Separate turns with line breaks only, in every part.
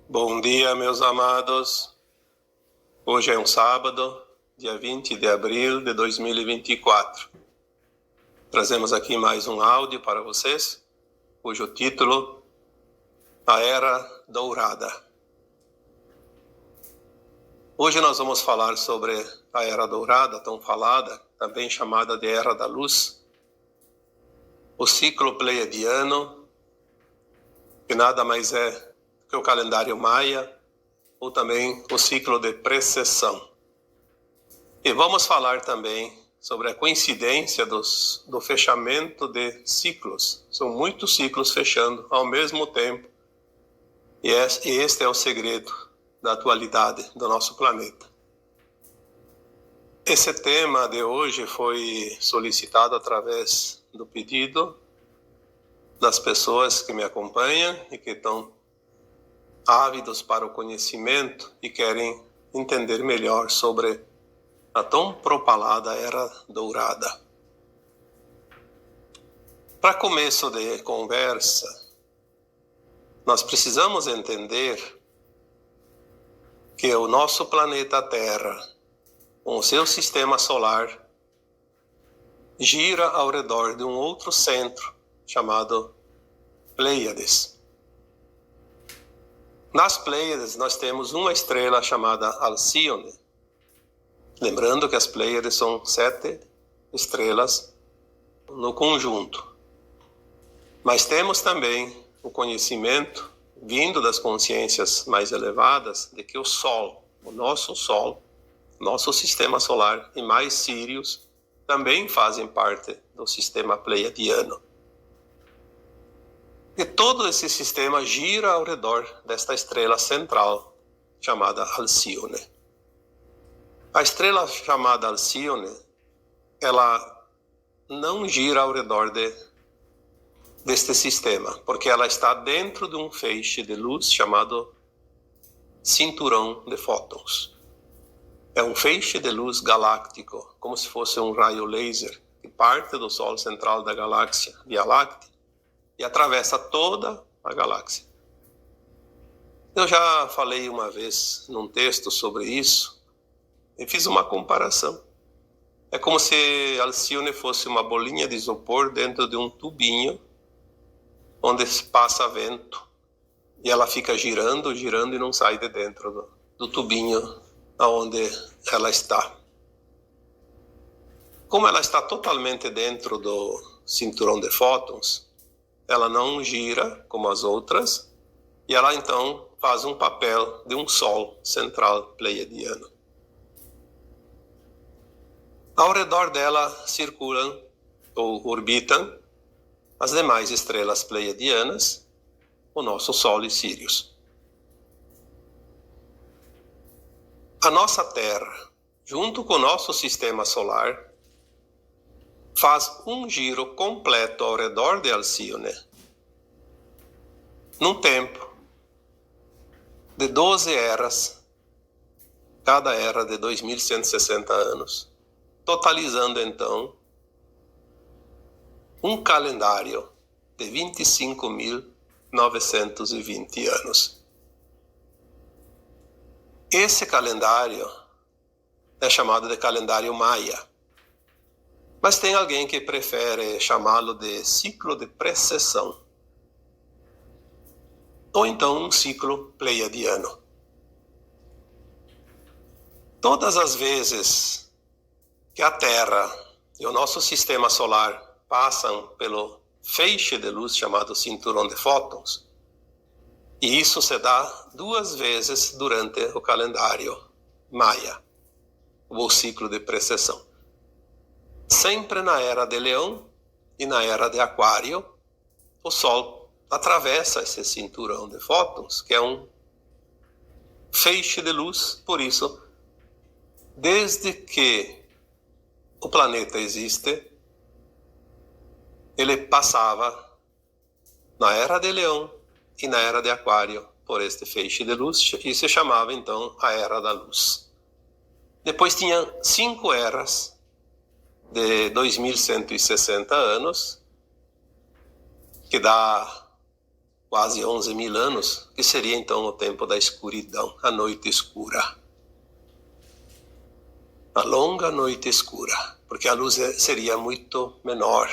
Bom dia, meus amados. Hoje é um sábado, dia 20 de abril de 2024. Trazemos aqui mais um áudio para vocês, cujo título, A Era Dourada. Hoje nós vamos falar sobre a Era Dourada, tão falada, também chamada de Era da Luz, o ciclo pleiadiano, que nada mais é que o calendário maia, ou também o ciclo de precessão. E vamos falar também sobre a coincidência do fechamento de ciclos. São muitos ciclos fechando ao mesmo tempo. E este é o segredo da atualidade do nosso planeta. Esse tema de hoje foi solicitado através do pedido das pessoas que me acompanham e que estão ávidos para o conhecimento e querem entender melhor sobre a tão propalada Era Dourada. Para começo de conversa, nós precisamos entender que o nosso planeta Terra, com o seu sistema solar, gira ao redor de um outro centro chamado Pleiades. Nas Pleiades nós temos uma estrela chamada Alcíone. Lembrando que as Pleiades são 7 estrelas no conjunto. Mas temos também o conhecimento, vindo das consciências mais elevadas, de que o Sol, nosso sistema solar e mais Sírios, também fazem parte do sistema pleiadiano. E todo esse sistema gira ao redor desta estrela central, chamada Alcíone. A estrela chamada Alcíone, ela não gira ao redor deste sistema, porque ela está dentro de um feixe de luz chamado cinturão de fótons. É um feixe de luz galáctico, como se fosse um raio laser, que parte do Sol central da galáxia Via Láctea e atravessa toda a galáxia. Eu já falei uma vez num texto sobre isso e fiz uma comparação. É como se Alcíone fosse uma bolinha de isopor dentro de um tubinho onde passa vento e ela fica girando e não sai de dentro do tubinho onde ela está. Como ela está totalmente dentro do cinturão de fótons, ela não gira como as outras, e ela então faz um papel de um Sol central pleiadiano. Ao redor dela circulam ou orbitam as demais estrelas pleiadianas, o nosso Sol e Sírios. A nossa Terra, junto com o nosso sistema solar, faz um giro completo ao redor de Alcíone, num tempo de 12 eras, cada era de 2.160 anos, totalizando então um calendário de 25.920 anos. Esse calendário é chamado de calendário maia. Mas tem alguém que prefere chamá-lo de ciclo de precessão, ou então um ciclo pleiadiano. Todas as vezes que a Terra e o nosso sistema solar passam pelo feixe de luz chamado cinturão de fótons, e isso se dá 2 vezes durante o calendário maia, ou ciclo de precessão. Sempre na Era de Leão e na Era de Aquário, o Sol atravessa esse cinturão de fótons, que é um feixe de luz. Por isso, desde que o planeta existe, ele passava na Era de Leão e na Era de Aquário por este feixe de luz, e se chamava então a Era da Luz. Depois tinha 5 eras de 2.160 anos, que dá quase 11.000 anos, que seria então o tempo da escuridão, a noite escura. A longa noite escura, porque a luz seria muito menor.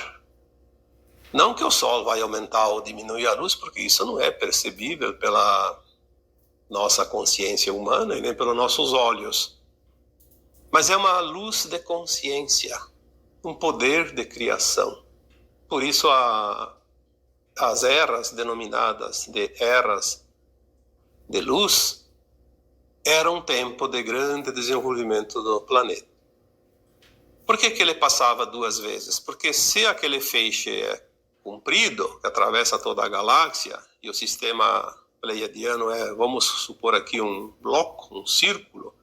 Não que o sol vai aumentar ou diminuir a luz, porque isso não é percebível pela nossa consciência humana e nem pelos nossos olhos. Mas é uma luz de consciência, um poder de criação. Por isso as eras denominadas de eras de luz era um tempo de grande desenvolvimento do planeta. Por que ele passava 2 vezes? Porque se aquele feixe é comprido, que atravessa toda a galáxia, e o sistema pleiadiano vamos supor aqui um bloco, um círculo,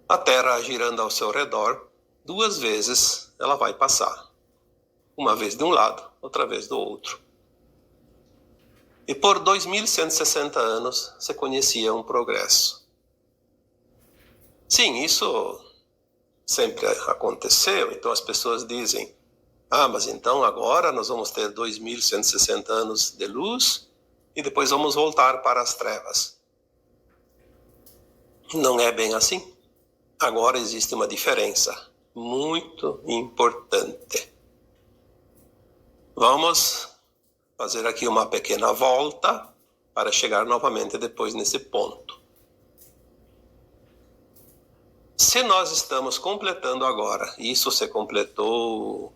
a Terra girando ao seu redor, 2 vezes ela vai passar. Uma vez de um lado, outra vez do outro. E por 2.160 anos se conhecia um progresso. Sim, isso sempre aconteceu. Então as pessoas dizem, mas então agora nós vamos ter 2.160 anos de luz e depois vamos voltar para as trevas. Não é bem assim. Agora existe uma diferença muito importante. Vamos fazer aqui uma pequena volta para chegar novamente depois nesse ponto. Se nós estamos completando agora, isso se completou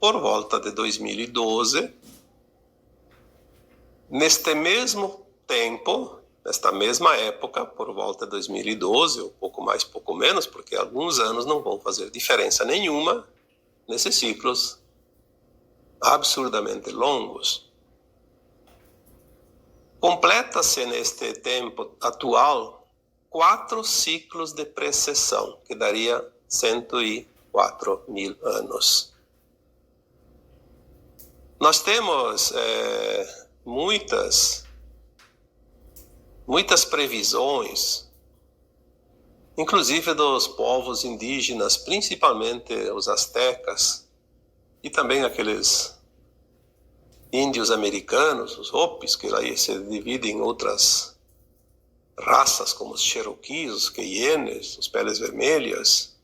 por volta de 2012, neste mesmo tempo, nesta mesma época, por volta de 2012, ou pouco mais, pouco menos, porque alguns anos não vão fazer diferença nenhuma nesses ciclos absurdamente longos. Completa-se neste tempo atual 4 ciclos de precessão, que daria 104.000 anos. Nós temos muitas previsões, inclusive dos povos indígenas, principalmente os astecas, e também aqueles índios americanos, os Hopis, que aí se dividem em outras raças, como os Cherokees, os Queienes, os Peles Vermelhas,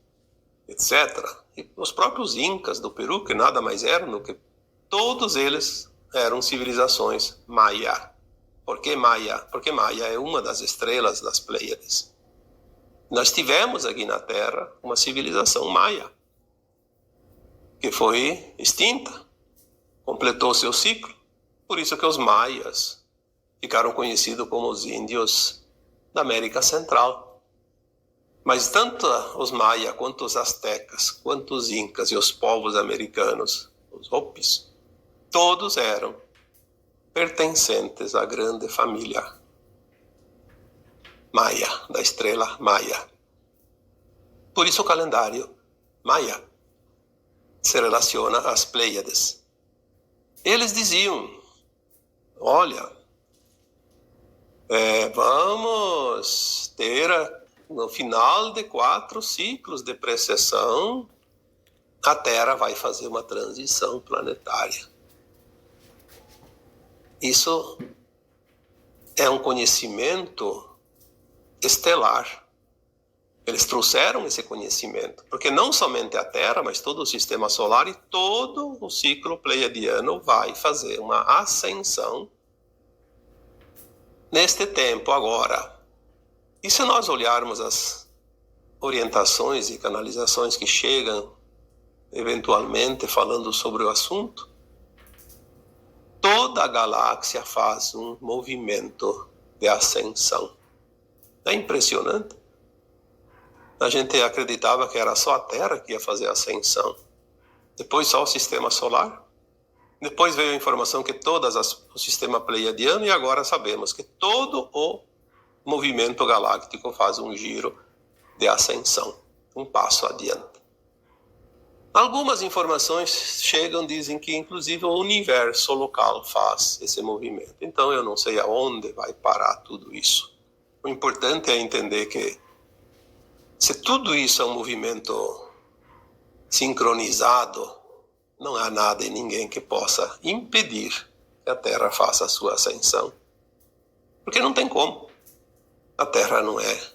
etc. E os próprios Incas do Peru, que nada mais eram do que todos eles eram civilizações Maia. Por que Maia? Porque Maia é uma das estrelas das Pleiades. Nós tivemos aqui na Terra uma civilização Maia, que foi extinta, completou seu ciclo. Por isso que os maias ficaram conhecidos como os índios da América Central. Mas tanto os maias, quanto os astecas, quanto os incas e os povos americanos, os Hopis, todos eram pertencentes à grande família Maia, da estrela Maia. Por isso o calendário Maia se relaciona às Pleiades. Eles diziam, olha, vamos ter, no final de 4 ciclos de precessão, a Terra vai fazer uma transição planetária. Isso é um conhecimento estelar. Eles trouxeram esse conhecimento, porque não somente a Terra, mas todo o sistema solar e todo o ciclo pleiadiano vai fazer uma ascensão neste tempo agora. E se nós olharmos as orientações e canalizações que chegam eventualmente falando sobre o assunto, toda a galáxia faz um movimento de ascensão. É impressionante. A gente acreditava que era só a Terra que ia fazer a ascensão. Depois só o sistema solar. Depois veio a informação que o sistema pleiadiano, e agora sabemos que todo o movimento galáctico faz um giro de ascensão, um passo adiante. Algumas informações chegam, dizem que inclusive o universo local faz esse movimento. Então eu não sei aonde vai parar tudo isso. O importante é entender que se tudo isso é um movimento sincronizado, não há nada e ninguém que possa impedir que a Terra faça a sua ascensão. Porque não tem como. A Terra não é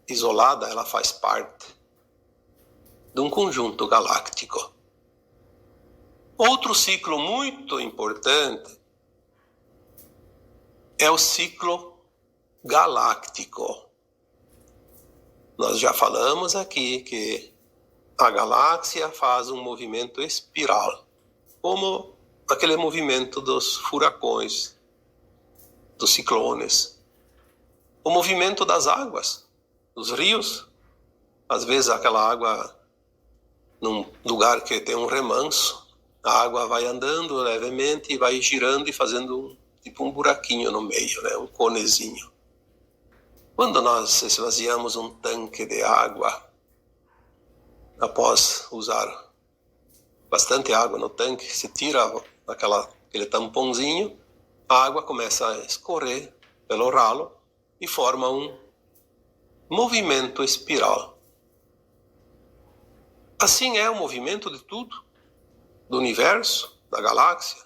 isolada, ela faz parte de um conjunto galáctico. Outro ciclo muito importante é o ciclo galáctico. Nós já falamos aqui que a galáxia faz um movimento espiral, como aquele movimento dos furacões, dos ciclones, o movimento das águas, dos rios. Às vezes aquela água, num lugar que tem um remanso, a água vai andando levemente e vai girando e fazendo tipo um buraquinho no meio, né? Um conezinho. Quando nós esvaziamos um tanque de água, após usar bastante água no tanque, se tira aquele tampãozinho, a água começa a escorrer pelo ralo e forma um movimento espiral. Assim é o movimento de tudo, do universo, da galáxia,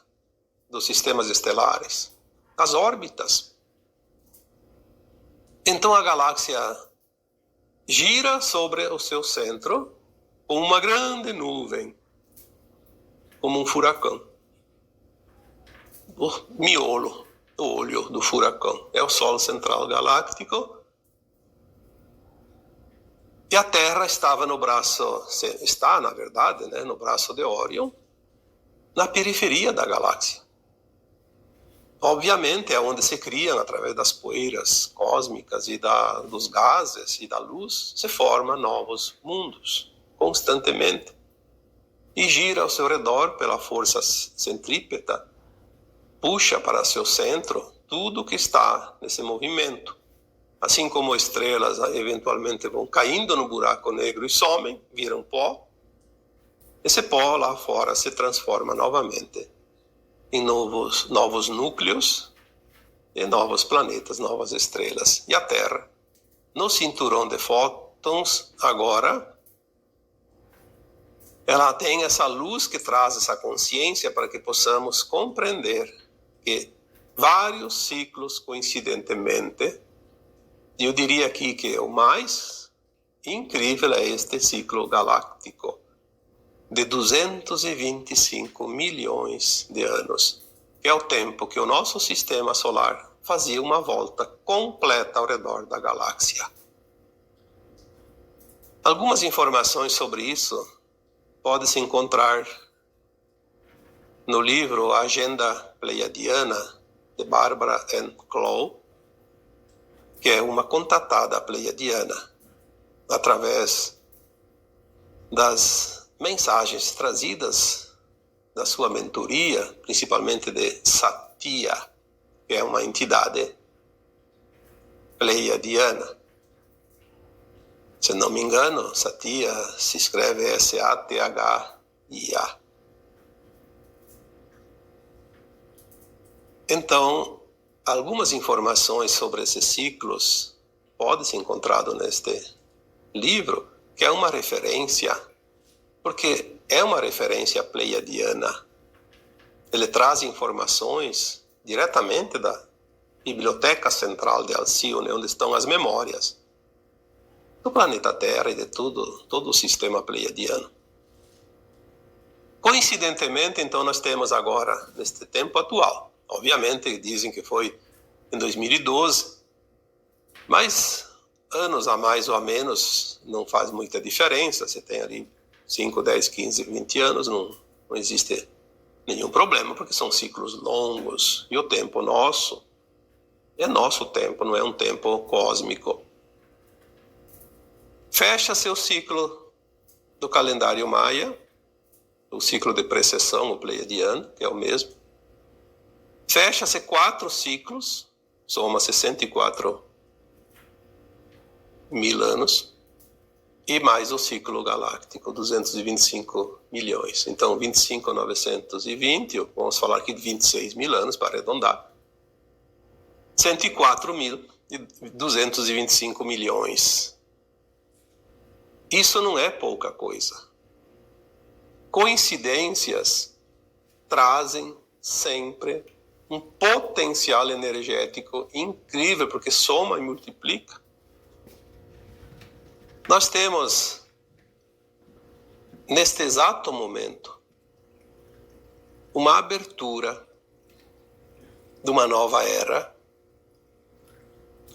dos sistemas estelares, das órbitas. Então a galáxia gira sobre o seu centro com uma grande nuvem, como um furacão. O miolo, o olho do furacão, é o Sol central galáctico. E a Terra estava está, na verdade, né, no braço de Órion, na periferia da galáxia. Obviamente é onde se criam, através das poeiras cósmicas e dos gases e da luz, se formam novos mundos, constantemente. E gira ao seu redor pela força centrípeta, puxa para seu centro tudo que está nesse movimento. Assim como estrelas eventualmente vão caindo no buraco negro e somem, viram pó, esse pó lá fora se transforma novamente em novos núcleos e novos planetas, novas estrelas. E a Terra, no cinturão de fótons, agora, ela tem essa luz que traz essa consciência para que possamos compreender que vários ciclos, coincidentemente, eu diria aqui que o mais incrível é este ciclo galáctico, de 225 milhões de anos, que é o tempo que o nosso sistema solar fazia uma volta completa ao redor da galáxia. Algumas informações sobre isso pode-se encontrar no livro A Agenda Pleiadiana, de Barbara Ann Clough, que é uma contatada pleiadiana, através das mensagens trazidas da sua mentoria, principalmente de Satya, que é uma entidade pleiadiana. Se não me engano, Satya se escreve S-A-T-H-I-A. Então, algumas informações sobre esses ciclos podem ser encontradas neste livro, que é uma referência, porque é uma referência pleiadiana. Ele traz informações diretamente da Biblioteca Central de Alcione, onde estão as memórias do planeta Terra e de todo o sistema pleiadiano. Coincidentemente, então, nós temos agora, neste tempo atual, obviamente dizem que foi em 2012, mas anos a mais ou a menos não faz muita diferença. Você tem ali 5, 10, 15, 20 anos, não existe nenhum problema, porque são ciclos longos, e o tempo nosso é nosso tempo, não é um tempo cósmico. Fecha seu ciclo do calendário maia, o ciclo de precessão, o pleiadiano, que é o mesmo. Fecha-se 4 ciclos, soma 64 mil anos, e mais o ciclo galáctico, 225 milhões. Então, 25.920, vamos falar aqui de 26 mil anos, para arredondar. 104.225 milhões. Isso não é pouca coisa. Coincidências trazem sempre um potencial energético incrível, porque soma e multiplica. Nós temos, neste exato momento, uma abertura de uma nova era,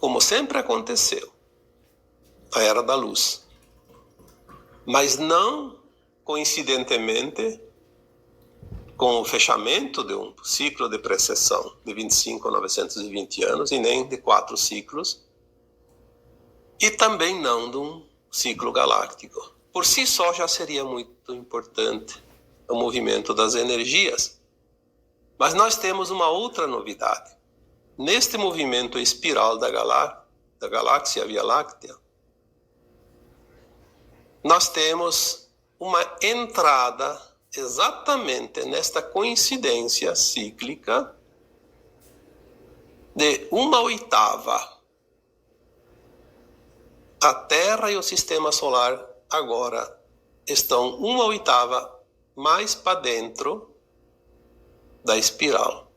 como sempre aconteceu, a era da luz. Mas não coincidentemente com o fechamento de um ciclo de precessão de 25 a 920 anos, e nem de 4 ciclos, e também não de um ciclo galáctico. Por si só já seria muito importante o movimento das energias. Mas nós temos uma outra novidade. Neste movimento espiral da galáxia Via Láctea, nós temos uma entrada exatamente nesta coincidência cíclica de 1/8. A Terra e o Sistema Solar agora estão 1/8 mais para dentro da espiral.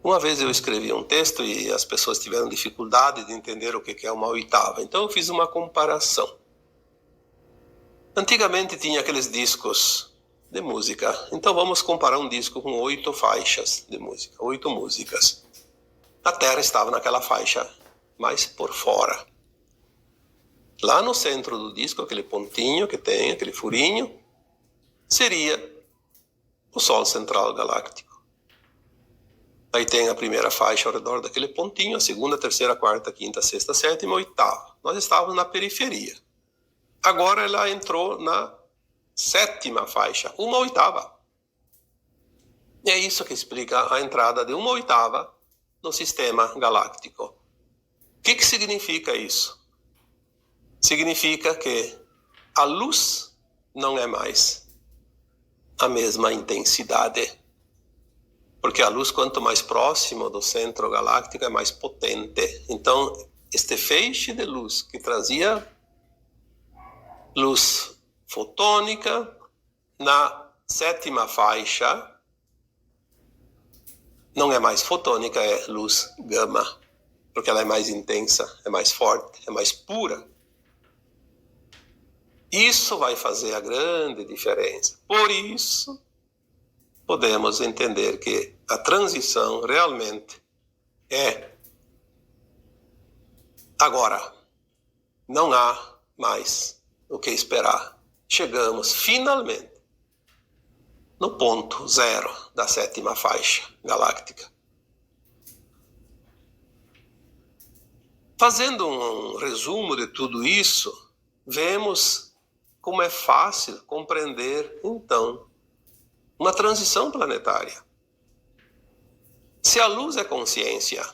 Uma vez eu escrevi um texto e as pessoas tiveram dificuldade de entender o que é 1/8. Então eu fiz uma comparação. Antigamente tinha aqueles discos de música. Então vamos comparar um disco com 8 faixas de música, 8 músicas. A Terra estava naquela faixa mais por fora. Lá no centro do disco, aquele pontinho que tem, aquele furinho, seria o Sol central galáctico. Aí tem a primeira faixa ao redor daquele pontinho, a segunda, terceira, quarta, quinta, sexta, sétima, oitava. Nós estávamos na periferia. Agora ela entrou na 7ª faixa, 1/8. E é isso que explica a entrada de 1/8 no sistema galáctico. O que significa isso? Significa que a luz não é mais a mesma intensidade. Porque a luz, quanto mais próximo do centro galáctico, é mais potente. Então, este feixe de luz que trazia luz fotônica, na 7ª faixa, não é mais fotônica, é luz gama. Porque ela é mais intensa, é mais forte, é mais pura. Isso vai fazer a grande diferença. Por isso, podemos entender que a transição realmente é agora. Não há mais o que esperar. Chegamos finalmente no ponto zero da 7ª faixa galáctica. Fazendo um resumo de tudo isso, vemos como é fácil compreender, então, uma transição planetária. Se a luz é consciência,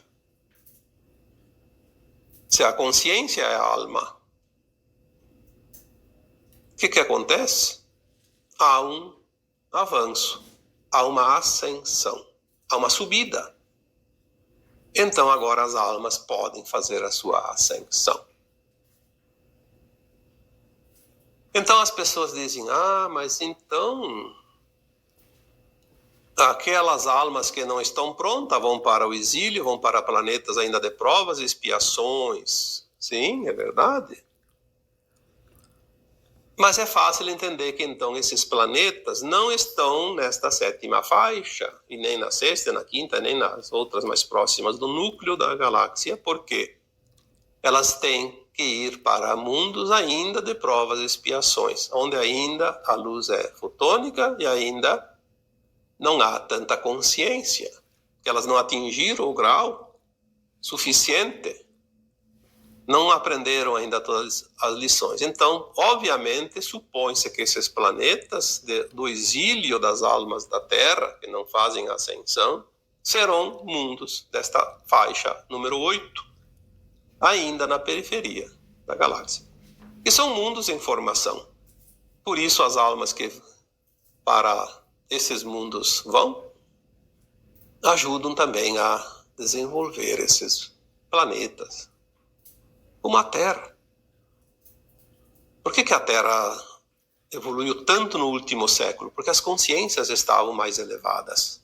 se a consciência é a alma, o que acontece? Há um avanço, há uma ascensão, há uma subida. Então agora as almas podem fazer a sua ascensão. Então as pessoas dizem, mas então aquelas almas que não estão prontas vão para o exílio, vão para planetas ainda de provas e expiações. Sim, é verdade. Mas é fácil entender que então esses planetas não estão nesta 7ª faixa, e nem na 6ª, na 5ª, nem nas outras mais próximas do núcleo da galáxia, porque elas têm que ir para mundos ainda de provas e expiações, onde ainda a luz é fotônica e ainda não há tanta consciência, que elas não atingiram o grau suficiente, não aprenderam ainda todas as lições. Então, obviamente, supõe-se que esses planetas do exílio das almas da Terra, que não fazem ascensão, serão mundos desta faixa número 8, ainda na periferia da galáxia. E são mundos em formação. Por isso, as almas que para esses mundos vão, ajudam também a desenvolver esses planetas, como a Terra. Por que a Terra evoluiu tanto no último século? Porque as consciências estavam mais elevadas.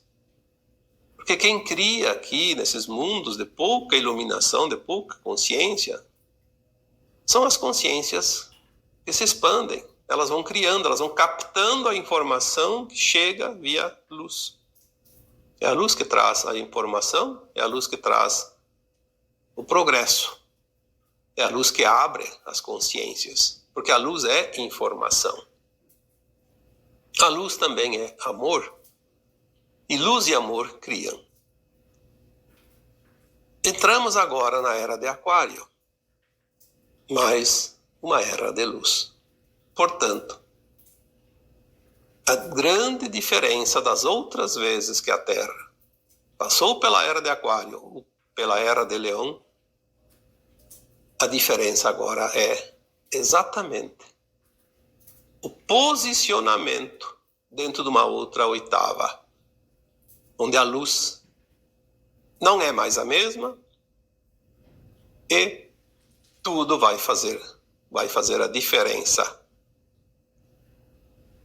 Porque quem cria aqui, nesses mundos de pouca iluminação, de pouca consciência, são as consciências que se expandem. Elas vão criando, elas vão captando a informação que chega via luz. É a luz que traz a informação, é a luz que traz o progresso. É a luz que abre as consciências, porque a luz é informação. A luz também é amor. E luz e amor criam. Entramos agora na era de Aquário, mais uma era de luz. Portanto, a grande diferença das outras vezes que a Terra passou pela era de Aquário ou pela era de Leão, a diferença agora é exatamente o posicionamento dentro de uma outra oitava, onde a luz não é mais a mesma e tudo vai fazer a diferença.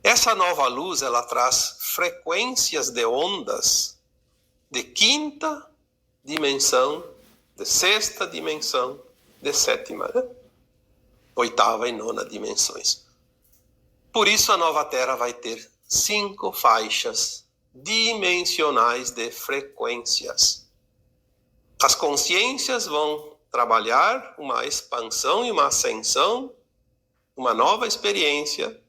Essa nova luz, ela traz frequências de ondas de quinta dimensão, de sexta dimensão, de sétima, oitava e nona dimensões. Por isso a nova Terra vai ter 5 faixas dimensionais de frequências. As consciências vão trabalhar uma expansão e uma ascensão, uma nova experiência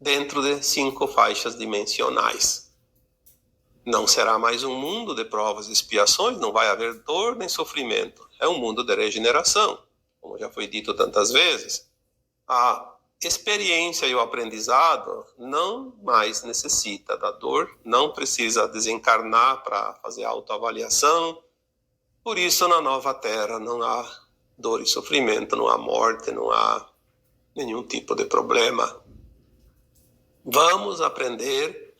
dentro de 5 faixas dimensionais. Não será mais um mundo de provas e expiações, não vai haver dor nem sofrimento. É um mundo de regeneração, como já foi dito tantas vezes. A experiência e o aprendizado não mais necessita da dor, não precisa desencarnar para fazer autoavaliação. Por isso, na nova Terra não há dor e sofrimento, não há morte, não há nenhum tipo de problema. Vamos aprender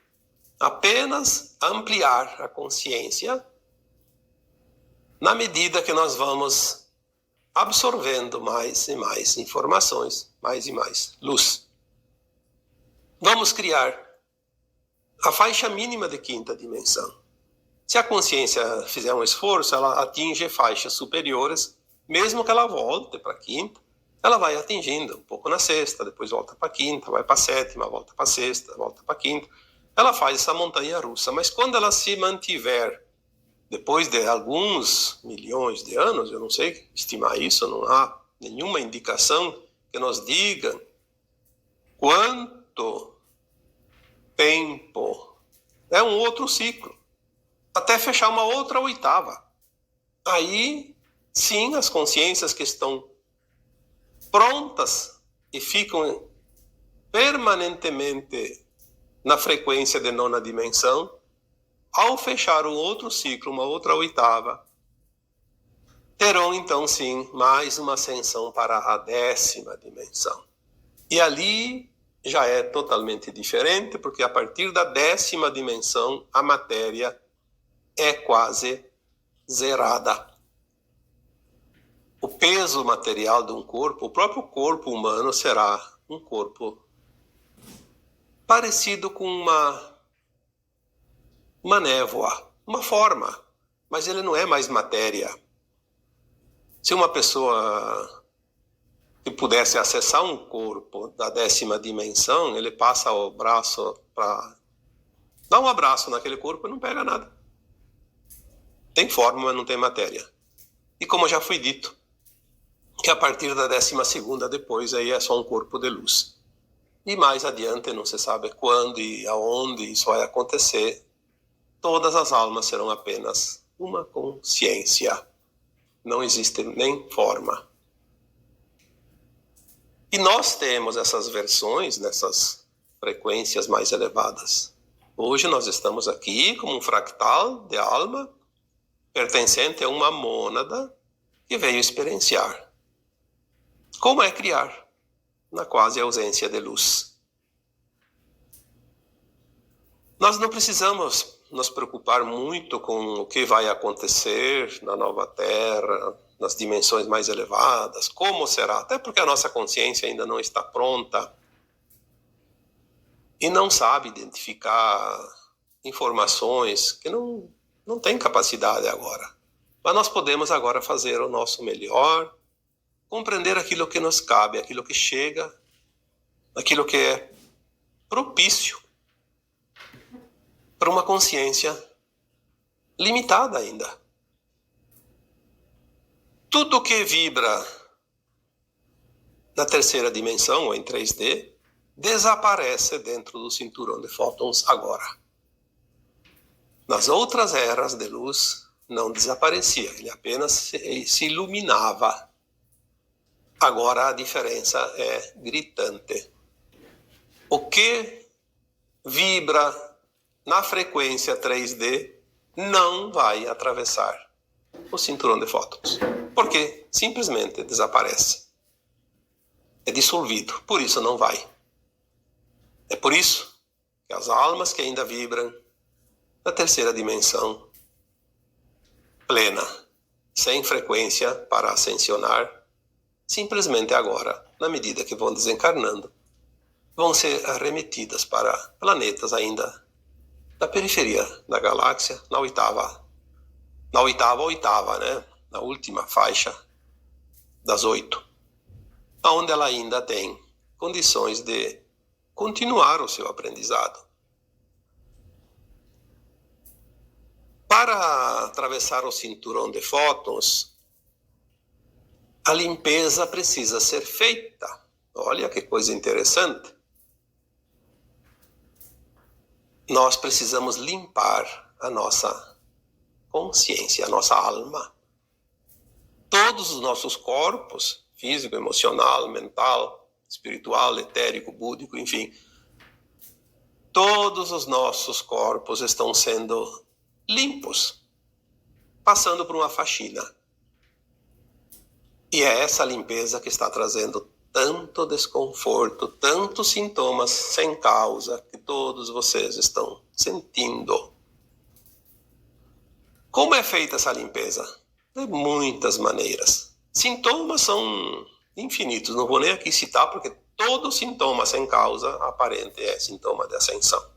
apenas a ampliar a consciência na medida que nós vamos absorvendo mais e mais informações, mais e mais luz. Vamos criar a faixa mínima de quinta dimensão. Se a consciência fizer um esforço, ela atinge faixas superiores, mesmo que ela volte para a quinta, ela vai atingindo um pouco na sexta, depois volta para a quinta, vai para a sétima, volta para a sexta, volta para a quinta. Ela faz essa montanha russa, mas quando ela se mantiver, depois de alguns milhões de anos, eu não sei estimar isso, não há nenhuma indicação que nos diga quanto tempo. É um outro ciclo, até fechar uma outra oitava. Aí, sim, as consciências que estão prontas e ficam permanentemente na frequência de nona dimensão, ao fechar um outro ciclo, uma outra oitava, terão então sim mais uma ascensão para a 10ª dimensão. E ali já é totalmente diferente, porque a partir da 10ª dimensão a matéria é quase zerada. O peso material de um corpo, o próprio corpo humano será um corpo parecido com uma névoa, uma forma, mas ele não é mais matéria. Se uma pessoa que pudesse acessar um corpo da 10ª dimensão, ele passa o braço para dar um abraço naquele corpo e não pega nada. Tem forma, mas não tem matéria. E como já foi dito, que a partir da 12ª depois aí é só um corpo de luz. E mais adiante, não se sabe quando e aonde isso vai acontecer, todas as almas serão apenas uma consciência. Não existe nem forma. E nós temos essas versões nessas frequências mais elevadas. Hoje nós estamos aqui como um fractal de alma pertencente a uma mônada que veio experienciar. Como é criar na quase ausência de luz? Nós não precisamos nos preocupar muito com o que vai acontecer na nova Terra, nas dimensões mais elevadas, como será, até porque a nossa consciência ainda não está pronta e não sabe identificar informações que não não tem capacidade agora. Mas nós podemos agora fazer o nosso melhor, compreender aquilo que nos cabe, aquilo que chega, aquilo que é propício para uma consciência limitada ainda. Tudo que vibra na terceira dimensão, ou em 3D, desaparece dentro do cinturão de fótons agora. Nas outras eras de luz, não desaparecia, ele apenas se iluminava. Agora a diferença é gritante. O que vibra na frequência 3D não vai atravessar o cinturão de fótons, porque simplesmente desaparece. É dissolvido, por isso não vai. É por isso que as almas que ainda vibram na terceira dimensão plena, sem frequência para ascensionar, simplesmente agora, na medida que vão desencarnando, vão ser arremetidas para planetas ainda na periferia da galáxia, na oitava, né? Na última faixa das 8, onde ela ainda tem condições de continuar o seu aprendizado. Para atravessar o cinturão de fótons, a limpeza precisa ser feita. Olha que coisa interessante. Nós precisamos limpar a nossa consciência, a nossa alma. Todos os nossos corpos, físico, emocional, mental, espiritual, etérico, búdico, enfim, todos os nossos corpos estão sendo limpos, passando por uma faxina. E é essa limpeza que está trazendo tanto desconforto, tantos sintomas sem causa que todos vocês estão sentindo. Como é feita essa limpeza? De muitas maneiras. Sintomas são infinitos, não vou nem aqui citar, porque todo sintoma sem causa aparente é sintoma de ascensão.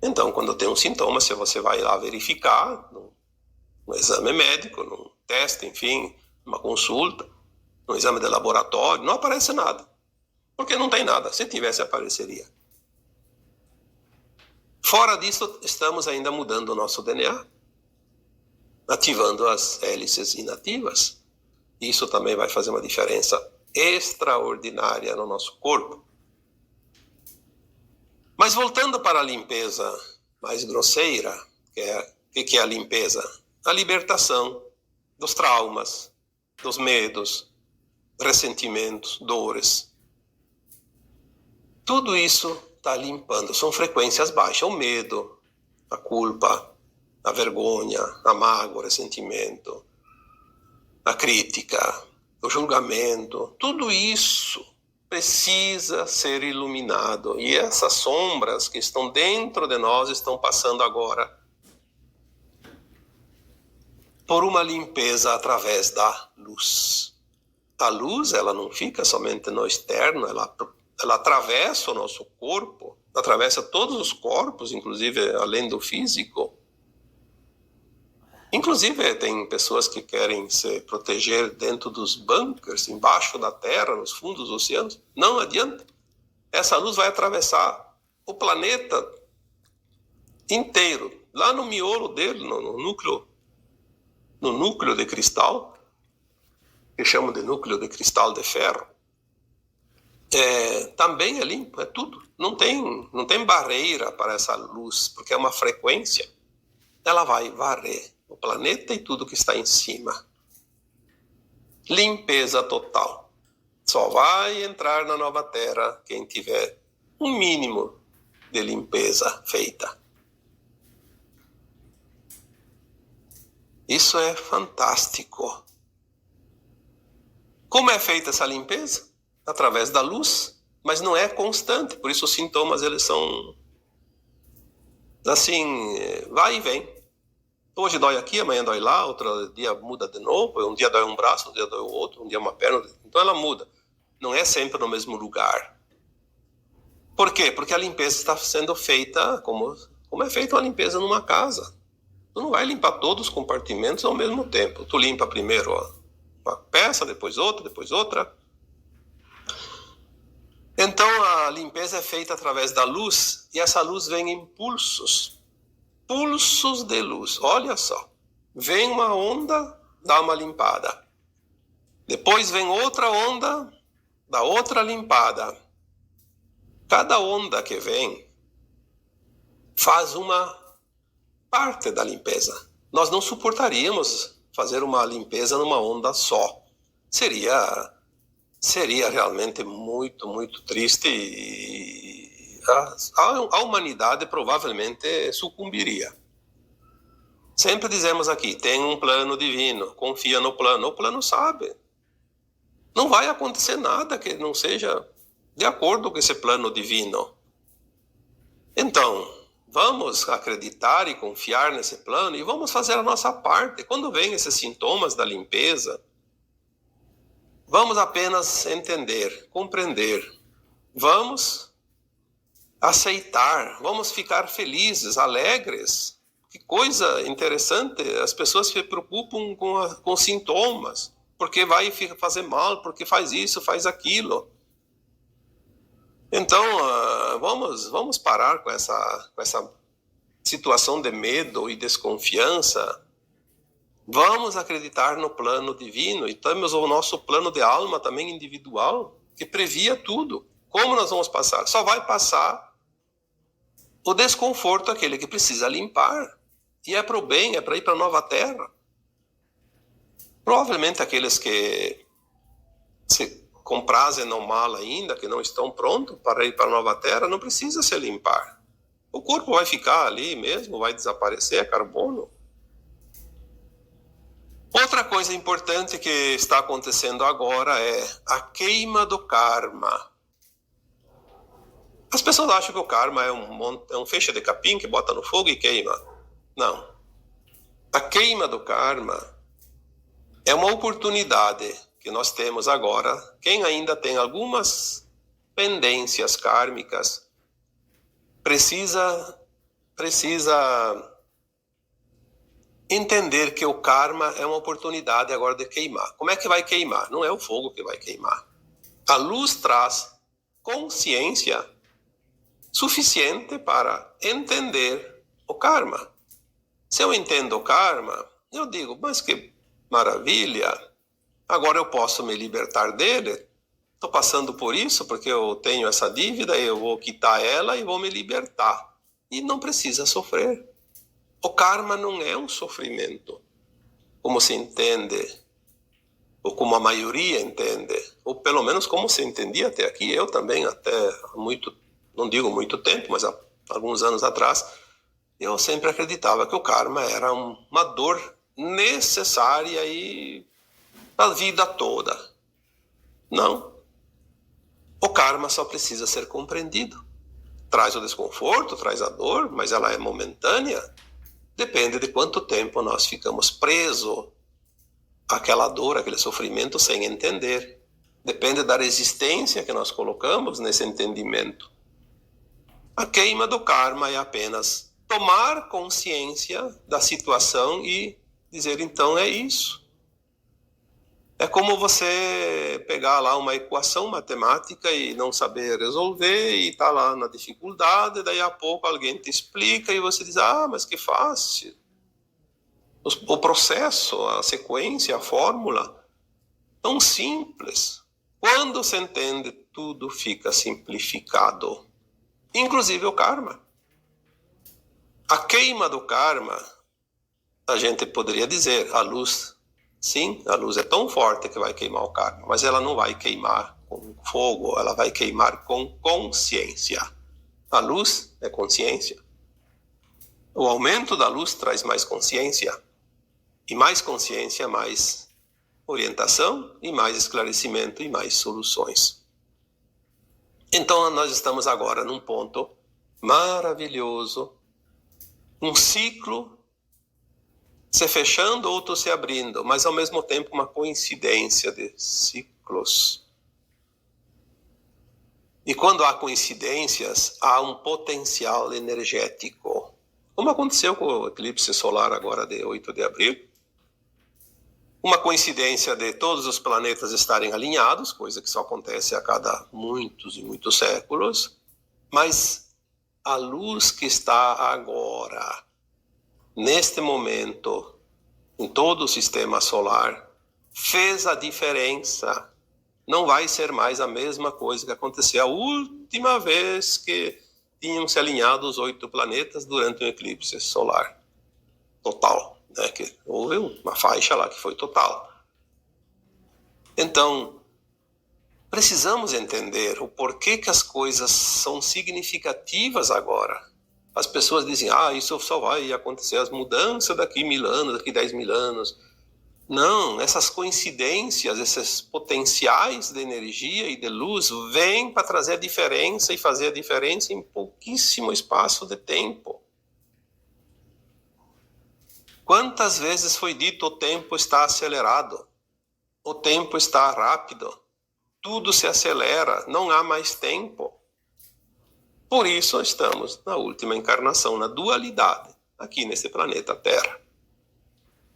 Então, quando tem um sintoma, se você vai lá verificar, no exame médico, num teste, enfim, numa consulta, no exame de laboratório, não aparece nada. Porque não tem nada. Se tivesse, apareceria. Fora disso, estamos ainda mudando o nosso DNA, ativando as hélices inativas. Isso também vai fazer uma diferença extraordinária no nosso corpo. Mas voltando para a limpeza mais grosseira, que é a limpeza? A libertação dos traumas, dos medos, ressentimentos, dores. Tudo isso está limpando. São frequências baixas. O medo, a culpa, a vergonha, a mágoa, o ressentimento, a crítica, o julgamento. Tudo isso precisa ser iluminado. E essas sombras que estão dentro de nós estão passando agora por uma limpeza através da luz. A luz, ela não fica somente no externo, ela atravessa o nosso corpo, atravessa todos os corpos, inclusive além do físico. Inclusive, tem pessoas que querem se proteger dentro dos bunkers, embaixo da terra, nos fundos dos oceanos. Não adianta. Essa luz vai atravessar o planeta inteiro, lá no miolo dele, no núcleo de cristal, que chamam de núcleo de cristal de ferro. Também é limpo, é tudo. Não tem barreira para essa luz, porque é uma frequência. Ela vai varrer o planeta e tudo que está em cima. Limpeza total. Só vai entrar na nova terra quem tiver um mínimo de limpeza feita. Isso é fantástico. Como é feita essa limpeza? Através da luz, mas não é constante, por isso os sintomas eles são assim, vai e vem. Hoje dói aqui, amanhã dói lá, outro dia muda de novo, um dia dói um braço, um dia dói o outro, um dia uma perna, então ela muda. Não é sempre no mesmo lugar. Por quê? Porque a limpeza está sendo feita, como como é feita uma limpeza numa casa. Tu não vai limpar todos os compartimentos ao mesmo tempo. Tu limpa primeiro uma peça, depois outra. Então a limpeza é feita através da luz, e essa luz vem em pulsos de luz. Olha só, vem uma onda, dá uma limpada. Depois vem outra onda, dá outra limpada. Cada onda que vem faz uma parte da limpeza. Nós não suportaríamos fazer uma limpeza numa onda só. Seria realmente muito, muito triste, e a humanidade provavelmente sucumbiria. Sempre dizemos aqui, tem um plano divino, confia no plano. O plano sabe. Não vai acontecer nada que não seja de acordo com esse plano divino. Então, vamos acreditar e confiar nesse plano e vamos fazer a nossa parte. Quando vem esses sintomas da limpeza, vamos apenas entender, compreender. Vamos aceitar, vamos ficar felizes, alegres. Que coisa interessante, as pessoas se preocupam com sintomas, porque vai fazer mal, porque faz isso, faz aquilo. Então, vamos parar com essa situação de medo e desconfiança. Vamos acreditar no plano divino, e temos o nosso plano de alma também individual, que previa tudo. Como nós vamos passar? Só vai passar o desconforto, aquele que precisa limpar. E é para o bem, é para ir para a nova terra. Provavelmente aqueles que se comprazem no mal ainda, que não estão prontos para ir para a nova terra, não precisa se limpar. O corpo vai ficar ali mesmo, vai desaparecer, é carbono. Outra coisa importante que está acontecendo agora é a queima do karma. As pessoas acham que o karma é um feixe de capim que bota no fogo e queima. Não. A queima do karma é uma oportunidade que nós temos agora. Quem ainda tem algumas pendências kármicas precisa entender que o karma é uma oportunidade agora de queimar. Como é que vai queimar? Não é o fogo que vai queimar. A luz traz consciência suficiente para entender o karma. Se eu entendo o karma, eu digo, mas que maravilha, agora eu posso me libertar dele. Estou passando por isso porque eu tenho essa dívida, eu vou quitar ela e vou me libertar. E não precisa sofrer. O karma não é um sofrimento, como se entende, ou como a maioria entende, ou pelo menos como se entendia até aqui. Eu também, até não digo muito tempo, mas há alguns anos atrás, eu sempre acreditava que o karma era uma dor necessária e a vida toda. Não. O karma só precisa ser compreendido. Traz o desconforto, traz a dor, mas ela é momentânea. Depende de quanto tempo nós ficamos presos àquela dor, àquele sofrimento sem entender. Depende da resistência que nós colocamos nesse entendimento. A queima do karma é apenas tomar consciência da situação e dizer, então é isso. É como você pegar lá uma equação matemática e não saber resolver e tá lá na dificuldade, daí a pouco alguém te explica e você diz, mas que fácil. O processo, a sequência, a fórmula, tão simples. Quando se entende, tudo fica simplificado, inclusive o karma. A queima do karma, a gente poderia dizer, a luz. Sim, a luz é tão forte que vai queimar o karma, mas ela não vai queimar com fogo, ela vai queimar com consciência. A luz é consciência. O aumento da luz traz mais consciência. E mais consciência, mais orientação, e mais esclarecimento, e mais soluções. Então, nós estamos agora num ponto maravilhoso, um ciclo se fechando, outro se abrindo, mas ao mesmo tempo uma coincidência de ciclos. E quando há coincidências, há um potencial energético. como aconteceu com o eclipse solar agora de 8 de abril. Uma coincidência de todos os planetas estarem alinhados, coisa que só acontece a cada muitos e muitos séculos, mas a luz que está agora, neste momento, em todo o sistema solar, fez a diferença. Não vai ser mais a mesma coisa que aconteceu a última vez que tinham se alinhado os 8 planetas durante um eclipse solar total, né? Que houve uma faixa lá que foi total. Então, precisamos entender o porquê que as coisas são significativas agora. As pessoas dizem, isso só vai acontecer, as mudanças daqui 1000 anos, daqui 10.000 anos. Não, essas coincidências, esses potenciais de energia e de luz vêm para trazer a diferença e fazer a diferença em pouquíssimo espaço de tempo. Quantas vezes foi dito o tempo está acelerado, o tempo está rápido, tudo se acelera, não há mais tempo. Por isso estamos na última encarnação, na dualidade, aqui nesse planeta Terra.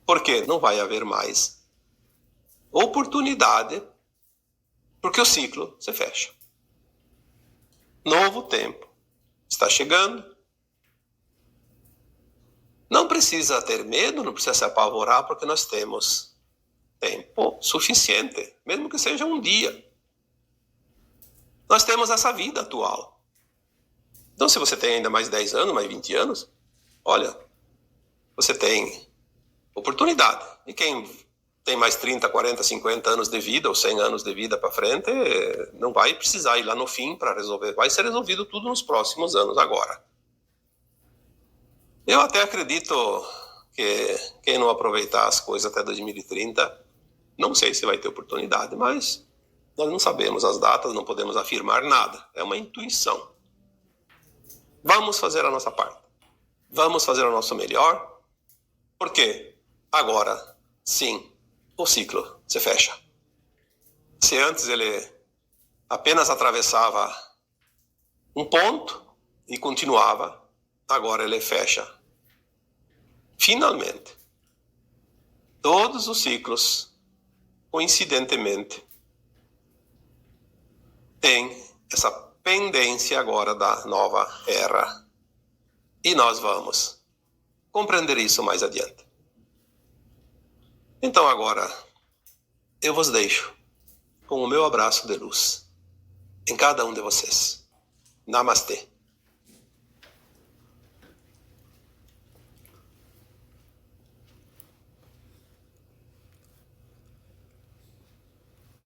Porque não vai haver mais oportunidade, porque o ciclo se fecha. Novo tempo está chegando. Não precisa ter medo, não precisa se apavorar, porque nós temos tempo suficiente, mesmo que seja um dia. Nós temos essa vida atual. Então, se você tem ainda mais 10 anos, mais 20 anos, olha, você tem oportunidade. E quem tem mais 30, 40, 50 anos de vida, ou 100 anos de vida para frente, não vai precisar ir lá no fim para resolver. Vai ser resolvido tudo nos próximos anos agora. Eu até acredito que quem não aproveitar as coisas até 2030, não sei se vai ter oportunidade, mas nós não sabemos as datas, não podemos afirmar nada. É uma intuição. Vamos fazer a nossa parte. Vamos fazer o nosso melhor. Por quê? Agora, sim, o ciclo se fecha. Se antes ele apenas atravessava um ponto e continuava, agora ele fecha. Finalmente, todos os ciclos, coincidentemente, têm essa pendência agora da nova era. E nós vamos compreender isso mais adiante. Então agora, eu vos deixo com o meu abraço de luz em cada um de vocês. Namastê.